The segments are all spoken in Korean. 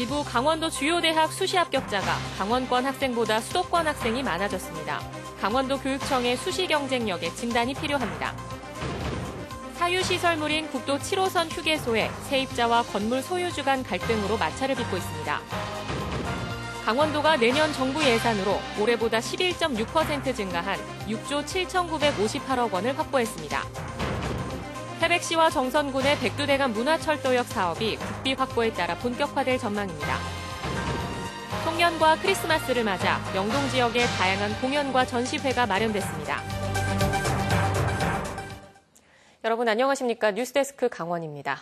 일부 강원도 주요 대학 수시 합격자가 강원권 학생보다 수도권 학생이 많아졌습니다. 강원도 교육청의 수시 경쟁력에 진단이 필요합니다. 사유시설물인 국도 7호선 휴게소에 세입자와 건물 소유주 간 갈등으로 마찰을 빚고 있습니다. 강원도가 내년 정부 예산으로 올해보다 11.6% 증가한 6조 7,958억 원을 확보했습니다. 태백시와 정선군의 백두대간 문화철도역 사업이 국비 확보에 따라 본격화될 전망입니다. 송년과 크리스마스를 맞아 영동 지역에 다양한 공연과 전시회가 마련됐습니다. 여러분 안녕하십니까? 뉴스데스크 강원입니다.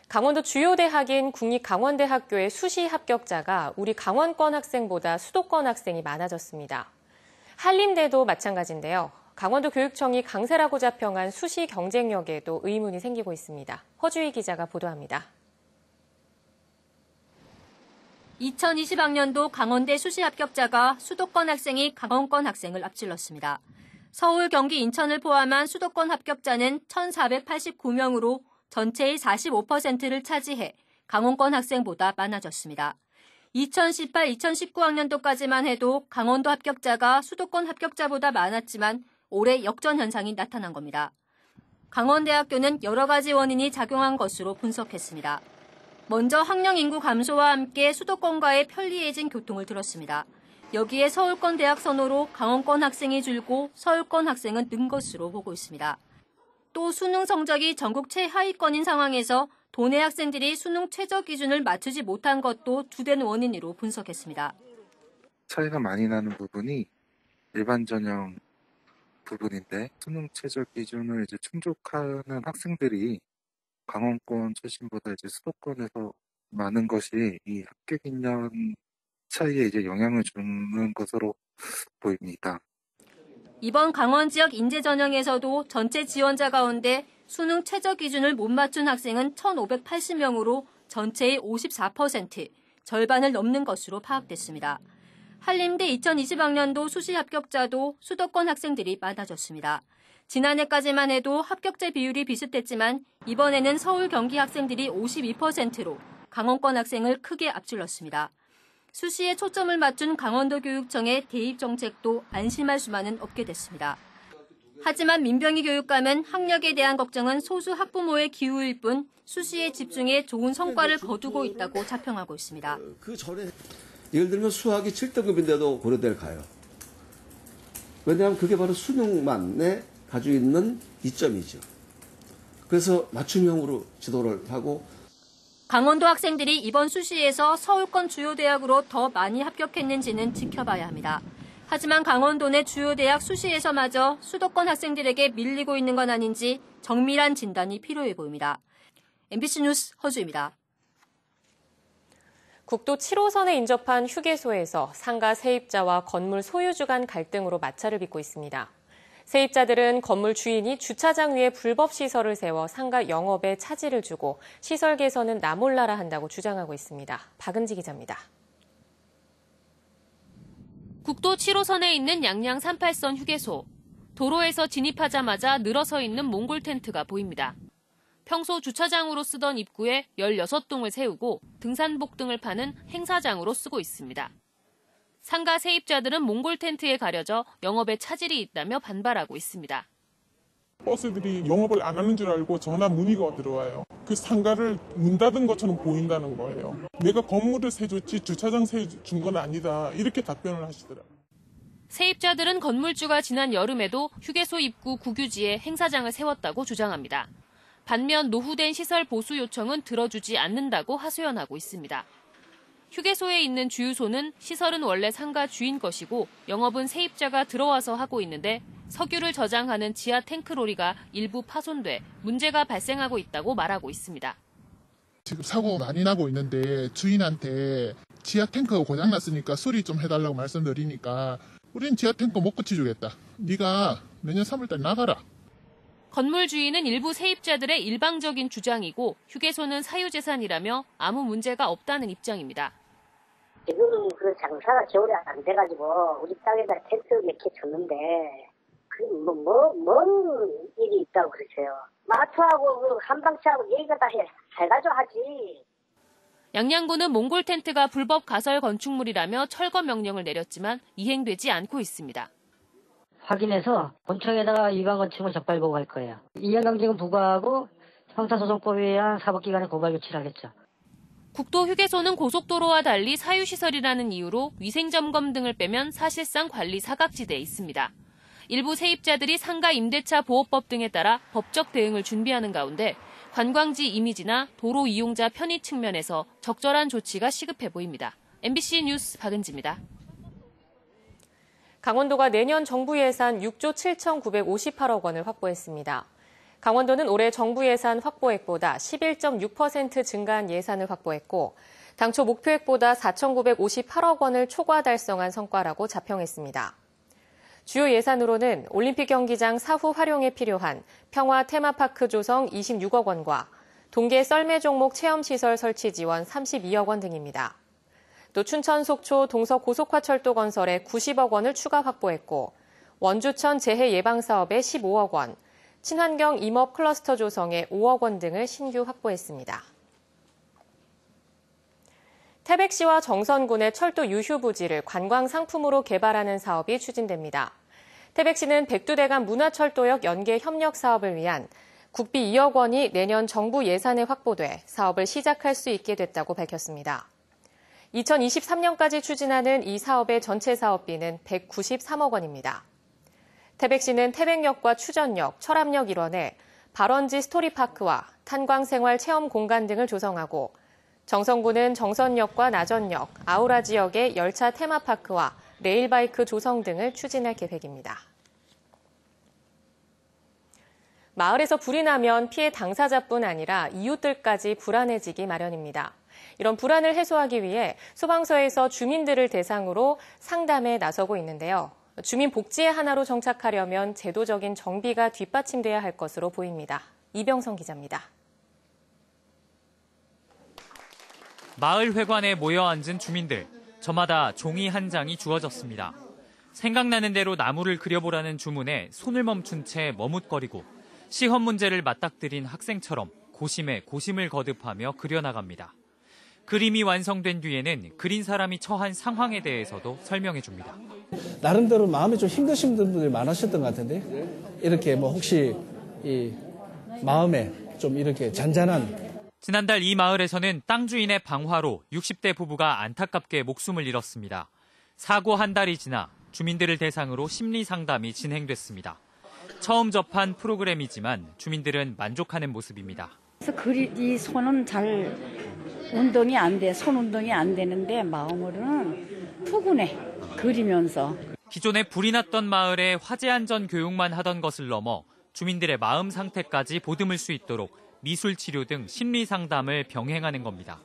강원도 주요 대학인 국립강원대학교의 수시 합격자가 우리 강원권 학생보다 수도권 학생이 많아졌습니다. 한림대도 마찬가지인데요. 강원도 교육청이 강세라고 자평한 수시 경쟁력에도 의문이 생기고 있습니다. 허주희 기자가 보도합니다. 2020학년도 강원대 수시 합격자가 수도권 학생이 강원권 학생을 앞질렀습니다. 서울, 경기, 인천을 포함한 수도권 합격자는 1,489명으로 전체의 45%를 차지해 강원권 학생보다 많아졌습니다. 2018-2019학년도까지만 해도 강원도 합격자가 수도권 합격자보다 많았지만 올해 역전 현상이 나타난 겁니다. 강원대학교는 여러 가지 원인이 작용한 것으로 분석했습니다. 먼저 학령 인구 감소와 함께 수도권과의 편리해진 교통을 들었습니다. 여기에 서울권 대학 선호로 강원권 학생이 줄고 서울권 학생은 는 것으로 보고 있습니다. 또 수능 성적이 전국 최하위권인 상황에서 도내 학생들이 수능 최저 기준을 맞추지 못한 것도 주된 원인으로 분석했습니다. 차이가 많이 나는 부분이 일반 전형 부분인데 수능 최저 기준을 충족하는 학생들이 강원권 출신보다 수도권에서 많은 것이 이 합격 인연 차이에 영향을 주는 것으로 보입니다. 이번 강원 지역 인재 전형에서도 전체 지원자 가운데 수능 최저 기준을 못 맞춘 학생은 1,580명으로 전체의 54%, 절반을 넘는 것으로 파악됐습니다. 한림대 2020학년도 수시 합격자도 수도권 학생들이 많아졌습니다. 지난해까지만 해도 합격자 비율이 비슷했지만 이번에는 서울, 경기 학생들이 52%로 강원권 학생을 크게 앞질렀습니다. 수시에 초점을 맞춘 강원도 교육청의 대입 정책도 안심할 수만은 없게 됐습니다. 하지만 민병희 교육감은 학력에 대한 걱정은 소수 학부모의 기우일 뿐 수시에 집중해 좋은 성과를 거두고 있다고 자평하고 있습니다. 예를 들면 수학이 7등급인데도 고려대를 가요. 왜냐하면 그게 바로 수능만에 가지고 있는 이점이죠. 그래서 맞춤형으로 지도를 하고 강원도 학생들이 이번 수시에서 서울권 주요 대학으로 더 많이 합격했는지는 지켜봐야 합니다. 하지만 강원도 내 주요 대학 수시에서마저 수도권 학생들에게 밀리고 있는 건 아닌지 정밀한 진단이 필요해 보입니다. MBC 뉴스 허주입니다. 국도 7호선에 인접한 휴게소에서 상가 세입자와 건물 소유주 간 갈등으로 마찰을 빚고 있습니다. 세입자들은 건물 주인이 주차장 위에 불법 시설을 세워 상가 영업에 차질을 주고 시설 개선은 나 몰라라 한다고 주장하고 있습니다. 박은지 기자입니다. 국도 7호선에 있는 양양 38선 휴게소. 도로에서 진입하자마자 늘어서 있는 몽골 텐트가 보입니다. 평소 주차장으로 쓰던 입구에 16동을 세우고 등산복 등을 파는 행사장으로 쓰고 있습니다. 상가 세입자들은 몽골 텐트에 가려져 영업에 차질이 있다며 반발하고 있습니다. 버스들이 영업을 안 하는 줄 알고 전화 문의가 들어와요. 그 상가를 문 닫은 것처럼 보인다는 거예요. 내가 건물을 세줬지 주차장 세준 건 아니다. 이렇게 답변을 하시더라고요. 세입자들은 건물주가 지난 여름에도 휴게소 입구 국유지에 행사장을 세웠다고 주장합니다. 반면 노후된 시설 보수 요청은 들어주지 않는다고 하소연하고 있습니다. 휴게소에 있는 주유소는 시설은 원래 상가 주인 것이고 영업은 세입자가 들어와서 하고 있는데 석유를 저장하는 지하 탱크로리가 일부 파손돼 문제가 발생하고 있다고 말하고 있습니다. 지금 사고가 많이 나고 있는데 주인한테 지하 탱크가 고장났으니까 수리 좀 해달라고 말씀드리니까 우린 지하 탱크 못 고쳐주겠다. 네가 내년 3월달 나가라. 건물 주인은 일부 세입자들의 일방적인 주장이고 휴게소는 사유재산이라며 아무 문제가 없다는 입장입니다. 지금 그 장사가 겨울에 안 돼가지고 우리 땅에다 텐트 몇 개 쳤는데 뭔 일이 있다고 그러세요. 마트하고 그 한방차하고 얘기가 다 해가지고 하지. 양양구는 몽골 텐트가 불법 가설 건축물이라며 철거 명령을 내렸지만 이행되지 않고 있습니다. 확인해서 본청에다가 위반 건축물 적발 보고할 거예요. 이행강제금 부과하고 형사소송법에 의한 사법기관에 고발 조치하겠죠. 국토휴게소는 고속도로와 달리 사유시설이라는 이유로 위생점검 등을 빼면 사실상 관리 사각지대에 있습니다. 일부 세입자들이 상가 임대차 보호법 등에 따라 법적 대응을 준비하는 가운데 관광지 이미지나 도로 이용자 편의 측면에서 적절한 조치가 시급해 보입니다. MBC 뉴스 박은지입니다. 강원도가 내년 정부 예산 6조 7,958억 원을 확보했습니다. 강원도는 올해 정부 예산 확보액보다 11.6% 증가한 예산을 확보했고 당초 목표액보다 4,958억 원을 초과 달성한 성과라고 자평했습니다. 주요 예산으로는 올림픽 경기장 사후 활용에 필요한 평화 테마파크 조성 26억 원과 동계 썰매 종목 체험시설 설치 지원 32억 원 등입니다. 또 춘천 속초 동서 고속화철도 건설에 90억 원을 추가 확보했고 원주천 재해 예방 사업에 15억 원, 친환경 임업 클러스터 조성에 5억 원 등을 신규 확보했습니다. 태백시와 정선군의 철도 유휴 부지를 관광 상품으로 개발하는 사업이 추진됩니다. 태백시는 백두대간 문화철도역 연계 협력 사업을 위한 국비 2억 원이 내년 정부 예산에 확보돼 사업을 시작할 수 있게 됐다고 밝혔습니다. 2023년까지 추진하는 이 사업의 전체 사업비는 193억 원입니다. 태백시는 태백역과 추전역, 철암역 일원에 발원지 스토리파크와 탄광생활 체험 공간 등을 조성하고 정선군은 정선역과 나전역, 아우라 지역의 열차 테마파크와 레일바이크 조성 등을 추진할 계획입니다. 마을에서 불이 나면 피해 당사자뿐 아니라 이웃들까지 불안해지기 마련입니다. 이런 불안을 해소하기 위해 소방서에서 주민들을 대상으로 상담에 나서고 있는데요. 주민 복지의 하나로 정착하려면 제도적인 정비가 뒷받침돼야 할 것으로 보입니다. 이병성 기자입니다. 마을 회관에 모여 앉은 주민들. 저마다 종이 한 장이 주어졌습니다. 생각나는 대로 나무를 그려보라는 주문에 손을 멈춘 채 머뭇거리고 시험 문제를 맞닥뜨린 학생처럼 고심에 고심을 거듭하며 그려나갑니다. 그림이 완성된 뒤에는 그린 사람이 처한 상황에 대해서도 설명해 줍니다. 나름대로 마음이 좀 힘드신 분들이 많으셨던 것 같은데 이렇게 뭐 혹시 이 마음에 좀 이렇게 잔잔한 지난달 이 마을에서는 땅 주인의 방화로 60대 부부가 안타깝게 목숨을 잃었습니다. 사고 한 달이 지나 주민들을 대상으로 심리 상담이 진행됐습니다. 처음 접한 프로그램이지만 주민들은 만족하는 모습입니다. 그래서 이 손은 잘 운동이 안 돼. 손 운동이 안 되는데 마음으로는 푸근해. 그리면서. 기존에 불이 났던 마을에 화재 안전 교육만 하던 것을 넘어 주민들의 마음 상태까지 보듬을 수 있도록 미술 치료 등 심리 상담을 병행하는 겁니다.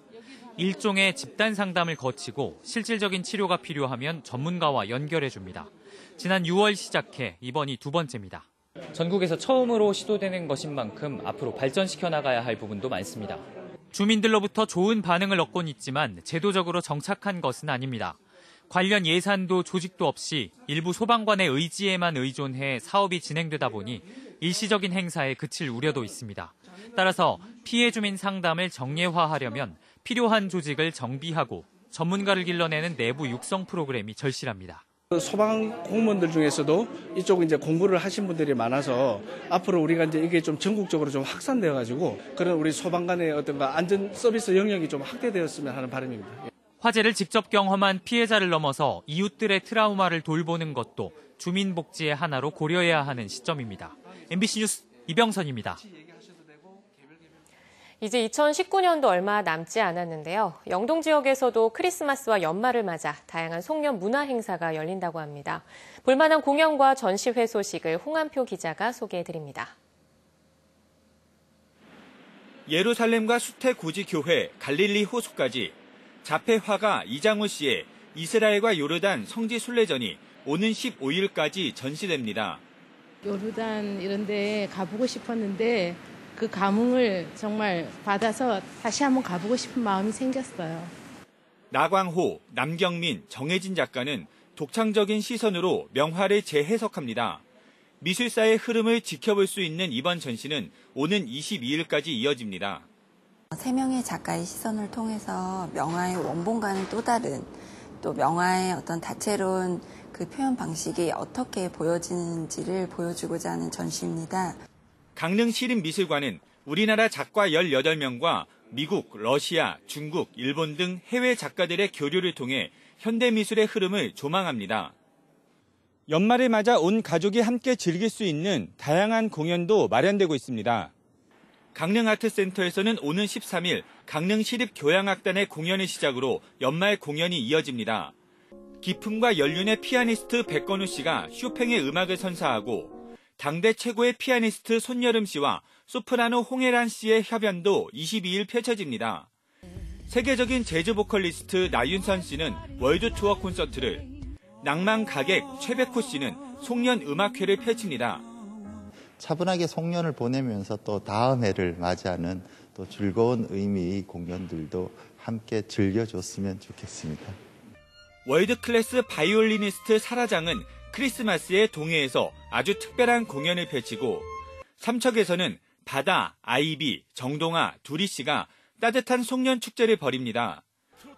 일종의 집단 상담을 거치고 실질적인 치료가 필요하면 전문가와 연결해 줍니다. 지난 6월 시작해 이번이 두 번째입니다. 전국에서 처음으로 시도되는 것인 만큼 앞으로 발전시켜 나가야 할 부분도 많습니다. 주민들로부터 좋은 반응을 얻곤 있지만 제도적으로 정착한 것은 아닙니다. 관련 예산도 조직도 없이 일부 소방관의 의지에만 의존해 사업이 진행되다 보니 일시적인 행사에 그칠 우려도 있습니다. 따라서 피해 주민 상담을 정례화하려면 필요한 조직을 정비하고 전문가를 길러내는 내부 육성 프로그램이 절실합니다. 소방 공무원들 중에서도 이쪽 이제 공부를 하신 분들이 많아서 앞으로 우리가 이제 이게 좀 전국적으로 좀 확산되어 가지고 그런 우리 소방관의 어떤가 안전 서비스 영역이 좀 확대되었으면 하는 바람입니다. 화재를 직접 경험한 피해자를 넘어서 이웃들의 트라우마를 돌보는 것도 주민 복지의 하나로 고려해야 하는 시점입니다. MBC 뉴스 이병선입니다. 이제 2019년도 얼마 남지 않았는데요. 영동 지역에서도 크리스마스와 연말을 맞아 다양한 송년 문화 행사가 열린다고 합니다. 볼만한 공연과 전시회 소식을 홍한표 기자가 소개해드립니다. 예루살렘과 수태고지교회, 갈릴리 호수까지 자폐 화가 이장우 씨의 이스라엘과 요르단 성지 순례전이 오는 15일까지 전시됩니다. 요르단 이런 데 가보고 싶었는데 그 감흥을 정말 받아서 다시 한번 가보고 싶은 마음이 생겼어요. 나광호, 남경민, 정혜진 작가는 독창적인 시선으로 명화를 재해석합니다. 미술사의 흐름을 지켜볼 수 있는 이번 전시는 오는 22일까지 이어집니다. 3명의 작가의 시선을 통해서 명화의 원본과는 또 다른 또 명화의 어떤 다채로운 그 표현 방식이 어떻게 보여지는지를 보여주고자 하는 전시입니다. 강릉시립미술관은 우리나라 작가 18명과 미국, 러시아, 중국, 일본 등 해외 작가들의 교류를 통해 현대미술의 흐름을 조망합니다. 연말을 맞아 온 가족이 함께 즐길 수 있는 다양한 공연도 마련되고 있습니다. 강릉아트센터에서는 오는 13일 강릉시립교향악단의 공연을 시작으로 연말 공연이 이어집니다. 기품과 연륜의 피아니스트 백건우 씨가 쇼팽의 음악을 선사하고 당대 최고의 피아니스트 손여름 씨와 소프라노 홍혜란 씨의 협연도 22일 펼쳐집니다. 세계적인 재즈 보컬리스트 나윤선 씨는 월드 투어 콘서트를, 낭만 가객 최백호 씨는 송년 음악회를 펼칩니다. 차분하게 송년을 보내면서 또 다음 해를 맞이하는 또 즐거운 의미의 공연들도 함께 즐겨줬으면 좋겠습니다. 월드클래스 바이올리니스트 사라장은 크리스마스의 동해에서 아주 특별한 공연을 펼치고 삼척에서는 바다, 아이비, 정동아, 두리 씨가 따뜻한 송년 축제를 벌입니다.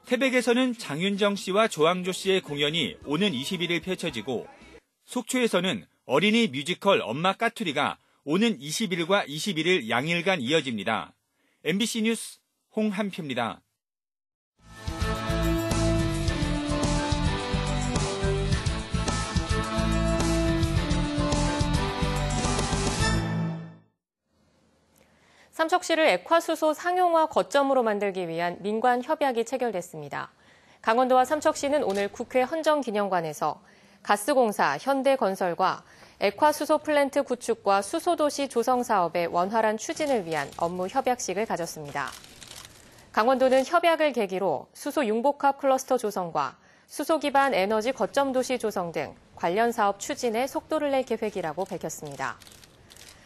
태백에서는 장윤정 씨와 조항조 씨의 공연이 오는 21일 펼쳐지고 속초에서는 어린이 뮤지컬 엄마 까투리가 오는 20일과 21일 양일간 이어집니다. MBC 뉴스 홍한표입니다. 삼척시를 액화수소 상용화 거점으로 만들기 위한 민관 협약이 체결됐습니다. 강원도와 삼척시는 오늘 국회 헌정기념관에서 가스공사, 현대건설과 액화수소 플랜트 구축과 수소도시 조성 사업의 원활한 추진을 위한 업무 협약식을 가졌습니다. 강원도는 협약을 계기로 수소 융복합 클러스터 조성과 수소 기반 에너지 거점 도시 조성 등 관련 사업 추진에 속도를 낼 계획이라고 밝혔습니다.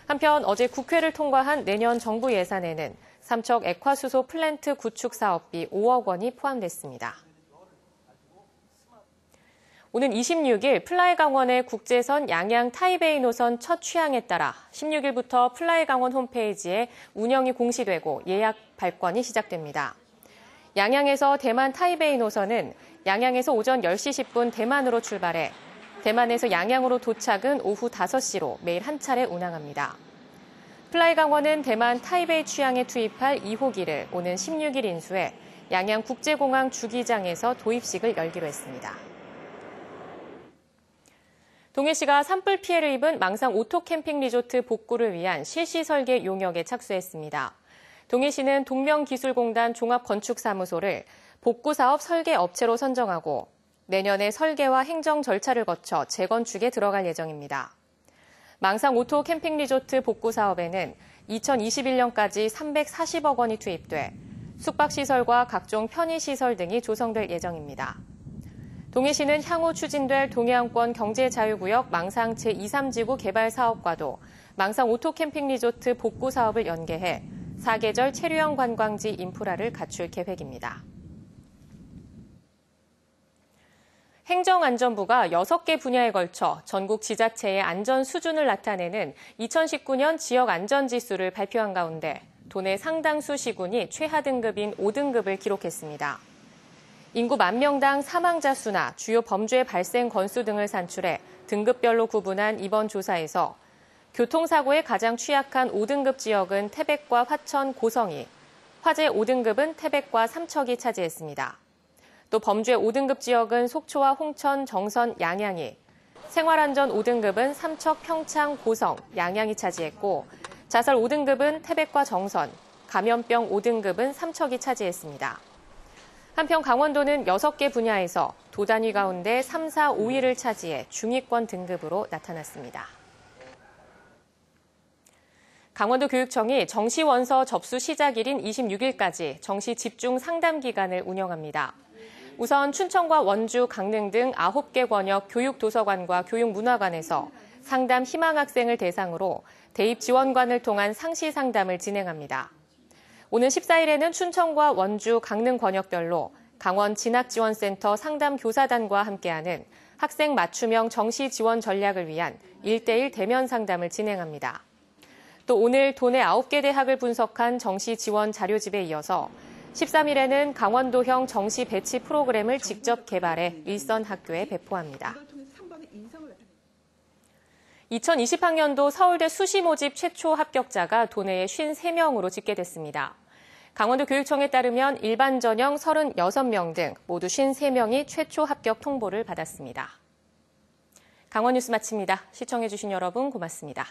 한편 어제 국회를 통과한 내년 정부 예산에는 삼척 액화수소 플랜트 구축 사업비 5억 원이 포함됐습니다. 오는 26일 플라이강원의 국제선 양양 타이베이 노선 첫 취항에 따라 16일부터 플라이강원 홈페이지에 운영이 공시되고 예약 발권이 시작됩니다. 양양에서 대만 타이베이 노선은 양양에서 오전 10시 10분 대만으로 출발해 대만에서 양양으로 도착은 오후 5시로 매일 한 차례 운항합니다. 플라이강원은 대만 타이베이 취항에 투입할 2호기를 오는 16일 인수해 양양국제공항 주기장에서 도입식을 열기로 했습니다. 동해시가 산불 피해를 입은 망상 오토캠핑 리조트 복구를 위한 실시 설계 용역에 착수했습니다. 동해시는 동명기술공단 종합건축사무소를 복구사업 설계 업체로 선정하고 내년에 설계와 행정 절차를 거쳐 재건축에 들어갈 예정입니다. 망상 오토 캠핑 리조트 복구 사업에는 2021년까지 340억 원이 투입돼 숙박시설과 각종 편의시설 등이 조성될 예정입니다. 동해시는 향후 추진될 동해안권 경제자유구역 망상 제2, 3지구 개발 사업과도 망상 오토 캠핑 리조트 복구 사업을 연계해 사계절 체류형 관광지 인프라를 갖출 계획입니다. 행정안전부가 6개 분야에 걸쳐 전국 지자체의 안전 수준을 나타내는 2019년 지역안전지수를 발표한 가운데 도내 상당수 시군이 최하 등급인 5등급을 기록했습니다. 인구 10,000명당 사망자 수나 주요 범죄 발생 건수 등을 산출해 등급별로 구분한 이번 조사에서 교통사고에 가장 취약한 5등급 지역은 태백과 화천, 고성이, 화재 5등급은 태백과 삼척이 차지했습니다. 또 범죄 5등급 지역은 속초와 홍천, 정선, 양양이, 생활안전 5등급은 삼척, 평창, 고성, 양양이 차지했고 자살 5등급은 태백과 정선, 감염병 5등급은 삼척이 차지했습니다. 한편 강원도는 6개 분야에서 도 단위 가운데 3, 4, 5위를 차지해 중위권 등급으로 나타났습니다. 강원도교육청이 정시원서 접수 시작일인 26일까지 정시 집중 상담 기간을 운영합니다. 우선 춘천과 원주, 강릉 등 9개 권역 교육도서관과 교육문화관에서 상담 희망 학생을 대상으로 대입 지원관을 통한 상시 상담을 진행합니다. 오는 14일에는 춘천과 원주, 강릉 권역별로 강원 진학지원센터 상담교사단과 함께하는 학생 맞춤형 정시 지원 전략을 위한 1:1 대면 상담을 진행합니다. 또 오늘 도내 9개 대학을 분석한 정시 지원 자료집에 이어서 13일에는 강원도형 정시 배치 프로그램을 직접 개발해 일선 학교에 배포합니다. 2020학년도 서울대 수시 모집 최초 합격자가 도내에 53명으로 집계됐습니다. 강원도 교육청에 따르면 일반 전형 36명 등 모두 53명이 최초 합격 통보를 받았습니다. 강원 뉴스 마칩니다. 시청해주신 여러분 고맙습니다.